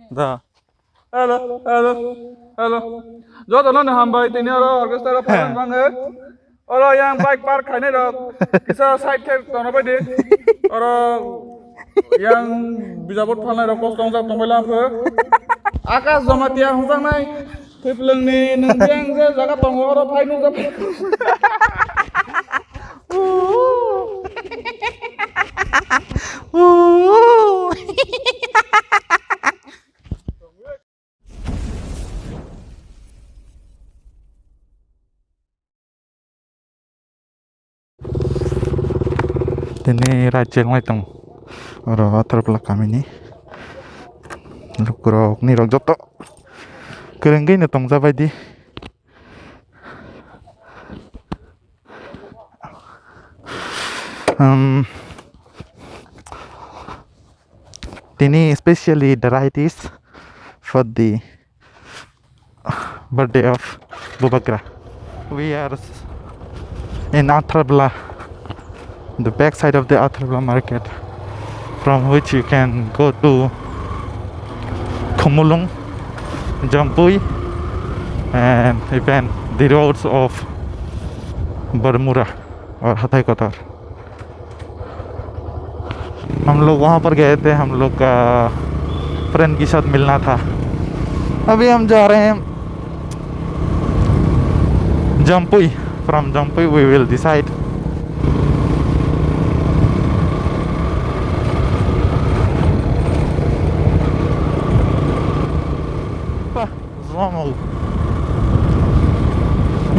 dah. Halo, halo, halo. Jodoh nih hambai ini orang orkestra pemain banget. Orang yang bike park ini dong. Kisah side cab tahun apa deh? Orang yang bisa buat panai dong kosong sak tombol apa? Akas jamatia hutang naik. Pepeleng nih nenggiang saya jaga tombol orang painu sak. Ini raja yang lain orang atharabla kami ini lukurok nih rok joto kerenggi nih tong jabai di ini especially the varieties for the birthday of BUBAGRA. We are in atharabla, the back side of the atharabla market, from which you can go to Khumulung, Jampui, and even the roads of Baramura और हथाई Qatar. हम लोग वहाँ पर गए थे, हम लोग का फ्रेंड के साथ मिलना था. अभी हम जा रहे हैं Jampui. From Jampui we will decide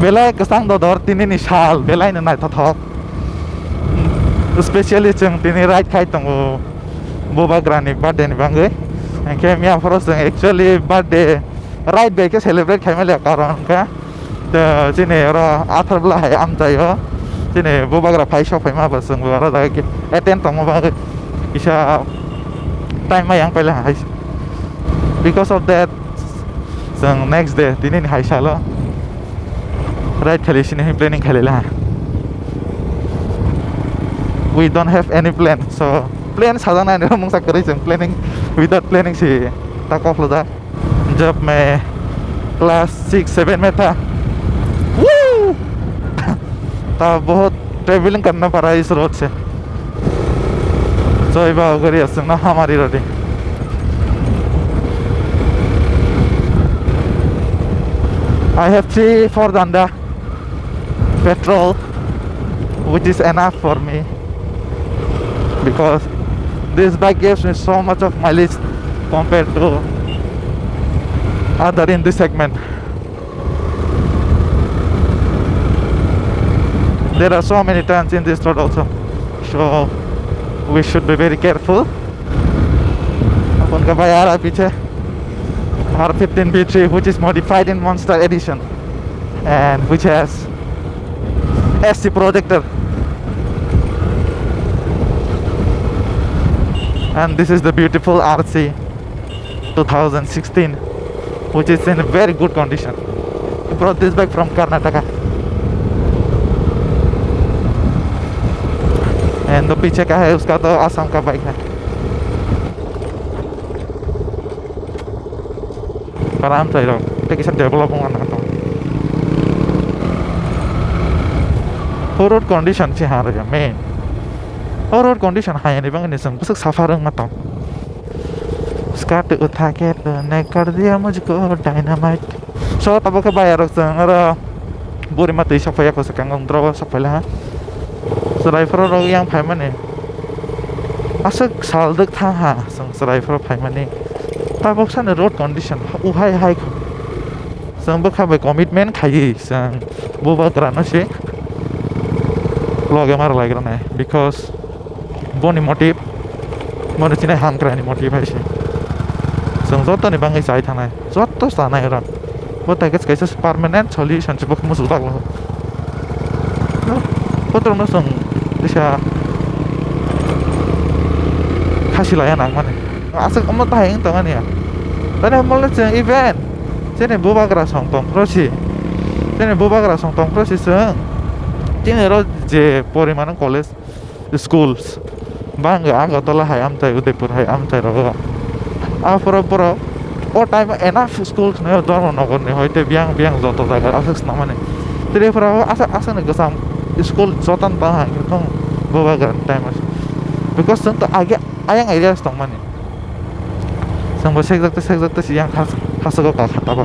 belai kesang dodor tini ni shal belai na nai thothok especially jeng tini right khai tongo BUBAGRA ni birthday ni bangai engke mia foros jeng actually birthday right bay ke celebrate khai mele karon ka the jine ro atharabla hai am tayo jine BUBAGRA phai shop phai ma ba sung ro da ke attend tongo ba isa time ma yang pela hai because of that jeng next day tini ni hai salo right khali sini planning khali la. We don't have any plan, so plan sadana ni mong sak kari jeng planning without planning si tak off la. जब मैं class 6-7 में था तब बहुत travelling करना पड़ा इस road से. so iba gari asung na hamari road. I have 3-4 danda petrol, which is enough for me because this bike gives me so much of mileage compared to other in this segment. There are so many turns in this road also, so we should be very careful. अपन का भाई आ रहा पीछे R15B3, which is modified in Monster Edition and which has SC projector, and this is the beautiful RC 2016, which is in very good condition. I brought this bike from Karnataka, and the पीछे का है उसका तो आसाम का bike है. पर आम चाहिए टेक इसे डेवलप होगा ना तो road condition sih harus ya main. road condition hanya nih bang ini sem besok safari nggak tau. Skat uthah ke naik कर दिया मुझको dynamite. So तब के bayar sang ada buri mati safaya ko sekarang ngomong safaya. Driver orang yang payment nih. Asal saldak था हाँ sang driver payment nih. Tapi sana road condition uhai hai sang berkabai commitment khai sang BUBAGRA no sih loge mar lagi na because boni motive mana cina ham kerani motive hai sih sang joto ni bangai sai thana joto sana era bota guys kaisa permanent solution coba kamu sudah loh betul no sang bisa kasih layanan mana asal kamu tahu tangan ya. Tadi malah ceng event, cene BUBAGRA songtong prosi, cene BUBAGRA songtong prosi ceng, cene ro je porimanan college, schools, bangga angga tola hai am tay udaipur hai am tay ro, pura or time enough schools no dorm no gon hoite biang joto jaga access na mane tele fra asa na gasam school jotan ba ngong bubagra time because santo age ayang areas tong mane sang bo sekjak siang hasago ka khata ba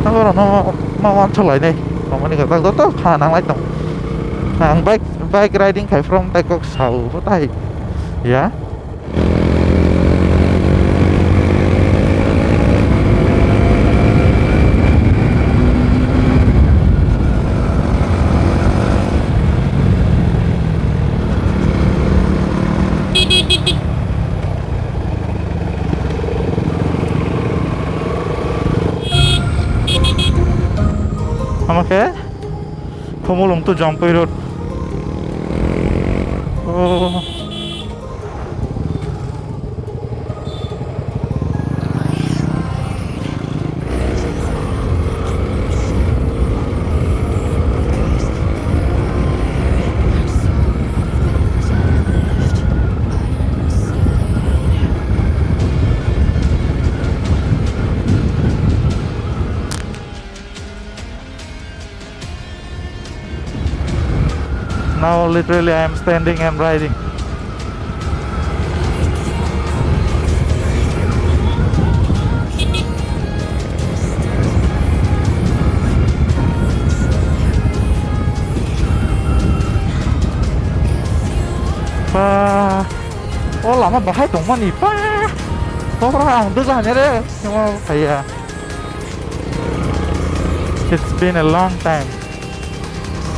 tangoro no ma cholai nei mane ga tak to kha nang lai tong hang bike riding kai from Taikok sau tai ya আমাকে Khumulung to Jampai Road. Oh. Now literally I am standing and riding. Pa, oh lama bahaya dong man nih pa. Oh orang tuh lah deh, cuma kayak it's been a long time.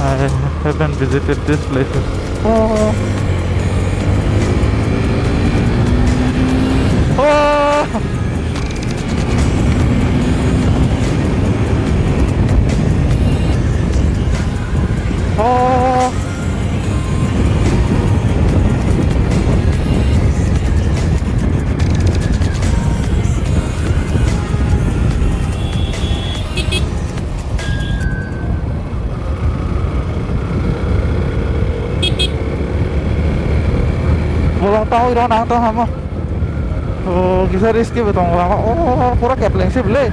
I haven't visited this place. Oh. Oh. Oh. Bolong tahu itu nang tahu sama. Oh, kisah Rizky betul lama. Oh, pura kepling sih beli.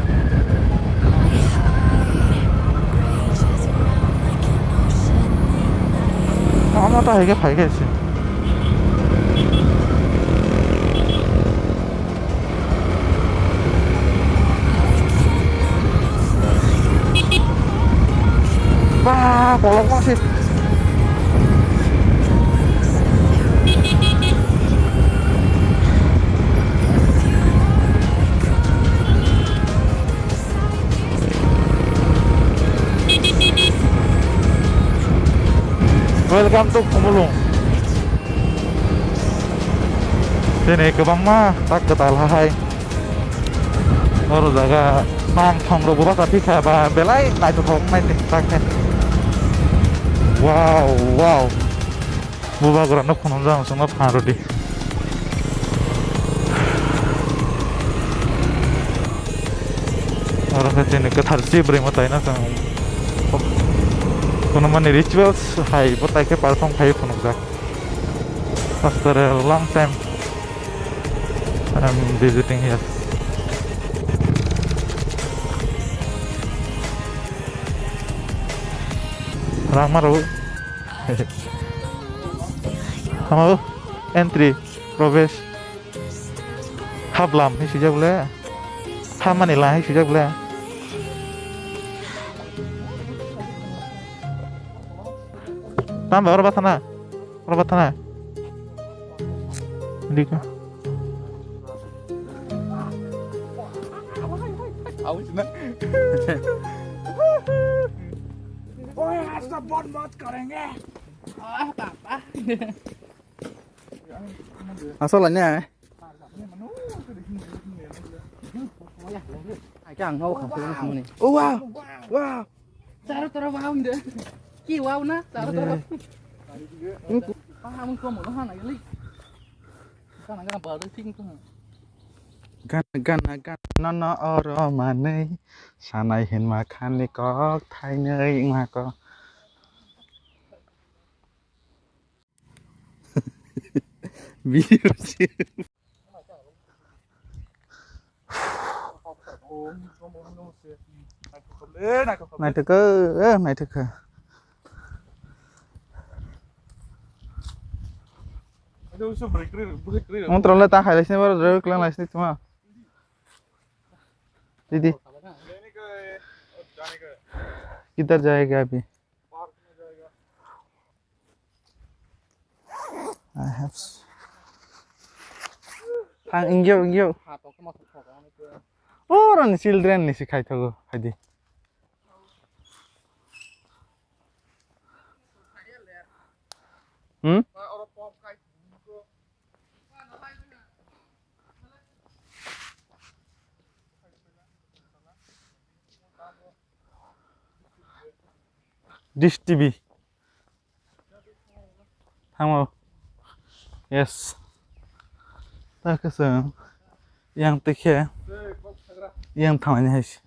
Lama tahu ke pakai sih. Wah, bolong masih. Welcome to Khumulung. Sini kebang mah tak ketalahai. Baru jaga mang thong ro buka tapi kayak belai naik tuh thong main nih taknya. Wow. Bubagra no khunung jang sung na pharu di. Orang sini ke tharsi beri matai na sang. Kono mani rituals hai botai ke perform khai phunuk jak after a long time I'm visiting here. Ramaro Hamo entry provesh hablam hi sujak bole hamani la hi sujak bole tambah orang batana hindi ka ओए आज तो बहुत बात करेंगे asalnya cái ngâu khẩu phương này oh wow sao tao vào không được chi wow na sao tao vàoมึงกลัวหมดแล้วไหนลิกันเปิดด้วยทิ้งก็กันนอรอมาเนยชาในเห็นมาคันนี่ก็ไทยเนยมาก็วิวสิ नायथोखो Montrol ta khai laisne bar rek lang laisne tuma दीदी किधर जाएगा अभी I have इंगियो और चिल्ड्रेन नि सिखाइ थगो हाइदि Dish TV Thamo Yes Ta keseng Yang tikhe Yang thamani hais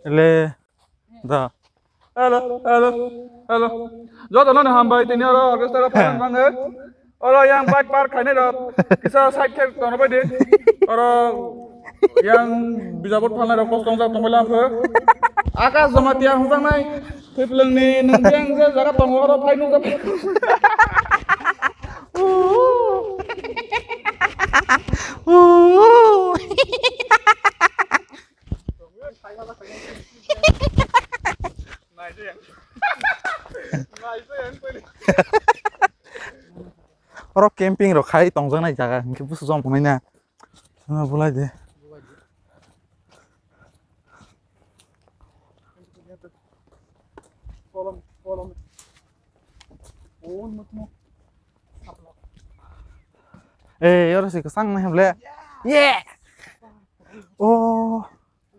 Le Da Hello. Jod nó hambai tin aro orchestra pharan bange. Oro yang bike park khaine ro. Kisa side ke tono bai de. Oro yang bijapur phalna ro kos tongja tongla phe. Akas jamatia hujang nai. People ni nungjang je jaga tongo ro phai nu jap. Oro camping ro khai tongjang nai jaga ke busu jom phonai na na bulai de Follow me. Oh, matmo. Eh oro sik sang na hamle Yeah Oh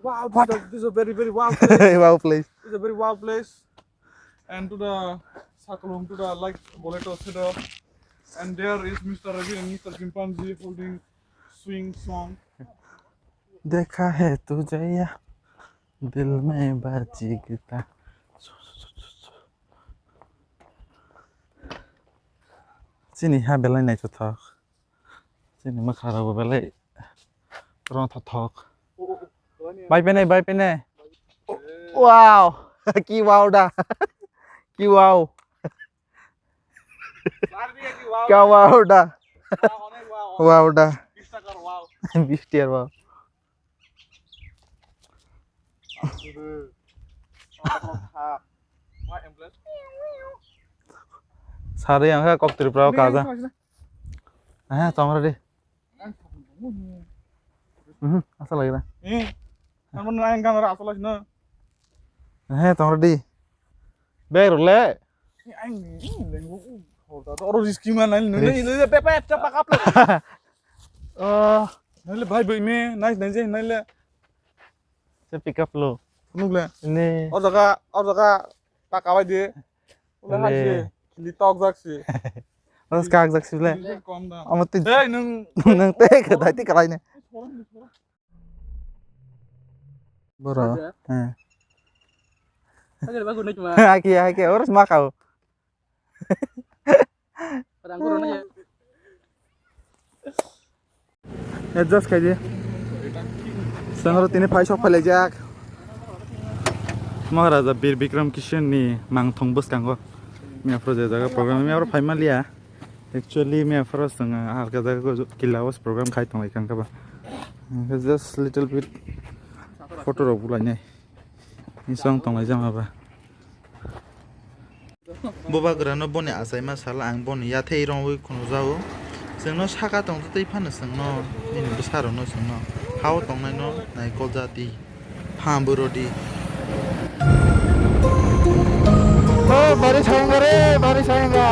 Wow, this is a very wow place. Wow place It's a very wow place. And to the Sakalung, to the like Boleto Cedar. And there is Mr. Ravi and Mr. Chimpanzee holding swing song. देखा है तुझे या दिल में बाजीगता Sini ha belai nai thok Sini ma khara belai ron thok Bai pe nei Wow Ki wow da Ki wow Ka wow da Wow da 20 tier wow Sare yang ka kok tripra ka ja ah tong ra di asal lagi na Namun lain kamera asal na. tong ra di Bag rồi le Anh lengo oro risky man nail nail pepe chapak up nail bhai bhai me nice nail nail se pick up lo nugle ini और जगह ताकावाई दे उले हाजी किली तक जाक्सी Terus kag jak sile कम दा amat ए नों nang te ka dai ti kalai ne boro Agak bagus nih cuma Aki harus makau padang gurun aja adjust kaje sangro tine phai sok phale jak Maharaja Bir Bikram Kishan ni mang thong bus kango mi afro jaga program mi afro phai malia actually mi afro sanga halka jaga ko killa was program khai thong ikang ka ba just little bit photo ro bulai nai ni song tong lai jama ba BUBAGRA no boni asai ma sala ang boni ya thei rong wi khunu jawo sengno saka tong tei phan sengno ni busaro no sengno hao tong nai no nai kol jati phamburodi Oh, baris sayangga re, baris sayangga.